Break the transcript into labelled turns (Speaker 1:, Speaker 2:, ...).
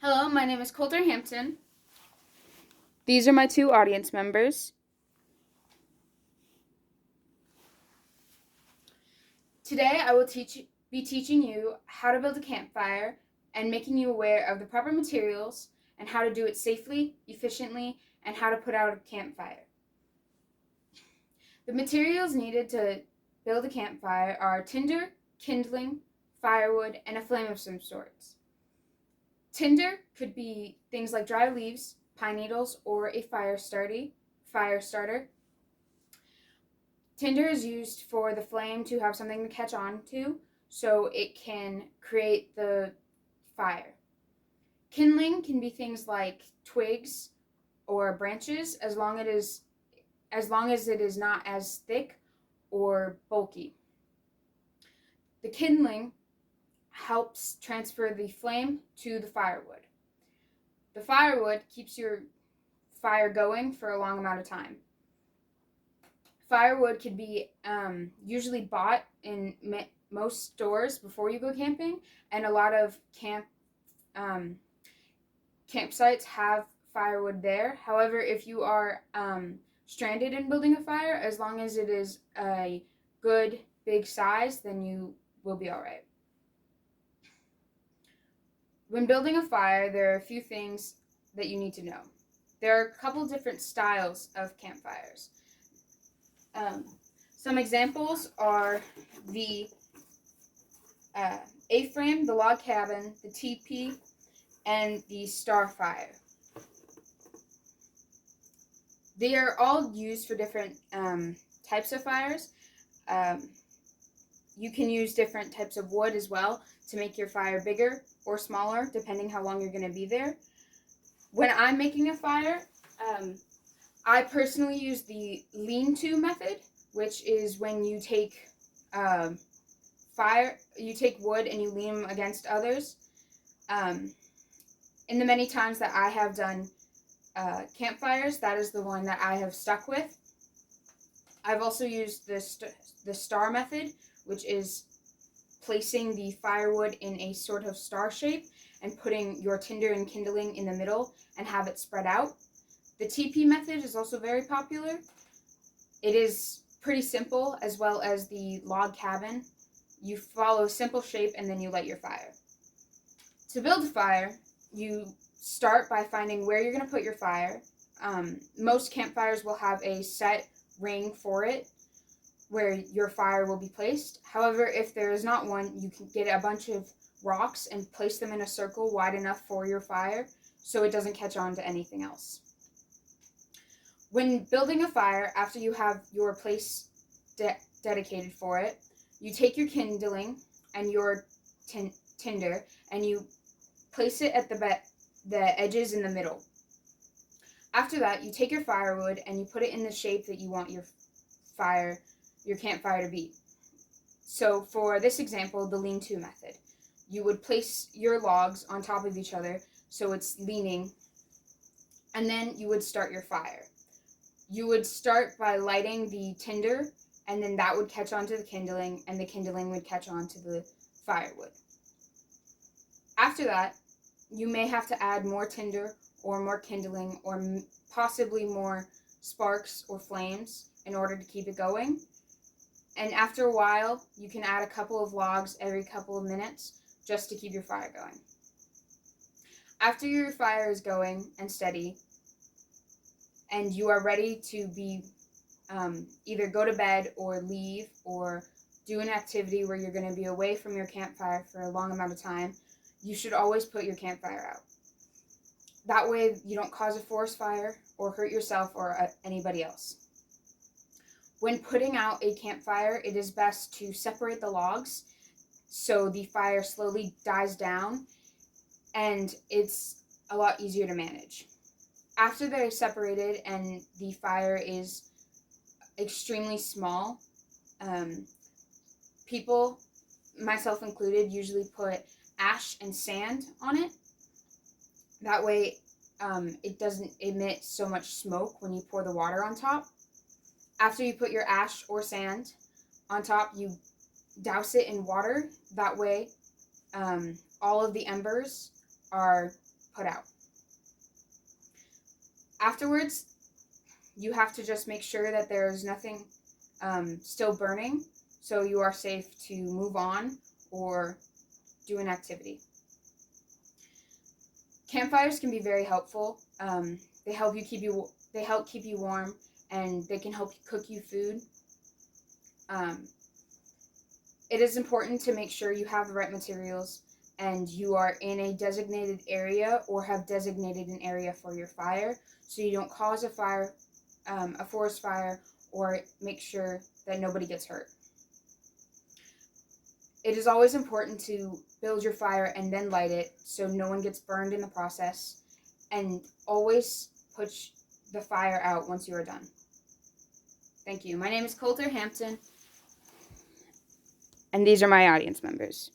Speaker 1: Hello, my name is Coulter Hampton. These are my two audience members. Today I will be teaching you how to build a campfire and making you aware of the proper materials and how to do it safely, efficiently, and how to put out a campfire. The materials needed to build a campfire are tinder, kindling, firewood, and a flame of some sorts. Tinder could be things like dry leaves, pine needles, or a fire starter. Tinder is used for the flame to have something to catch on to so it can create the fire. Kindling can be things like twigs or branches as long as it is not as thick or bulky. The kindling helps transfer the flame to the firewood. The firewood keeps your fire going for a long amount of time. Firewood can be usually bought in most stores before you go camping, and a lot of campsites have firewood there. However, if you are stranded in building a fire, as long as it is a good big size, then you will be all right. When building a fire, there are a few things that you need to know. There are a couple different styles of campfires. Some examples are the A-frame, the log cabin, the teepee, and the star fire. They are all used for different types of fires. You can use different types of wood as well to make your fire bigger or smaller, depending how long you're going to be there. When I'm making a fire, I personally use the lean-to method, which is when you take wood and you lean them against others. In the many times that I have done campfires, that is the one that I have stuck with. I've also used the star method, which is placing the firewood in a sort of star shape and putting your tinder and kindling in the middle and have it spread out. The teepee method is also very popular. It is pretty simple, as well as the log cabin. You follow a simple shape and then you light your fire. To build a fire, you start by finding where you're going to put your fire. Most campfires will have a set ring for it where your fire will be placed. However, if there is not one, you can get a bunch of rocks and place them in a circle wide enough for your fire so it doesn't catch on to anything else. When building a fire, after you have your place dedicated for it, you take your kindling and your tinder and you place it at the edges in the middle. After that, you take your firewood and you put it in the shape that you want your campfire to be. So for this example, the lean-to method, you would place your logs on top of each other so it's leaning, and then you would start your fire. You would start by lighting the tinder, and then that would catch onto the kindling, and the kindling would catch on to the firewood. After that, you may have to add more tinder or more kindling or possibly more sparks or flames in order to keep it going. And after a while, you can add a couple of logs every couple of minutes just to keep your fire going. After your fire is going and steady, and you are ready to be either go to bed or leave or do an activity where you're going to be away from your campfire for a long amount of time, you should always put your campfire out. That way you don't cause a forest fire or hurt yourself or anybody else. When putting out a campfire, it is best to separate the logs so the fire slowly dies down and it's a lot easier to manage. After they're separated and the fire is extremely small, people, myself included, usually put ash and sand on it. That way it doesn't emit so much smoke when you pour the water on top. After you put your ash or sand on top, you douse it in water. That way all of the embers are put out. Afterwards, you have to just make sure that there's nothing still burning, so you are safe to move on or do an activity. Campfires can be very helpful. They help keep you warm, and they can help cook you food. It is important to make sure you have the right materials and you are in a designated area or have designated an area for your fire, so you don't cause a fire, a forest fire, or make sure that nobody gets hurt. It is always important to build your fire and then light it so no one gets burned in the process, and always put the fire out once you are done. Thank you. My name is Coulter Hampton, and these are my audience members.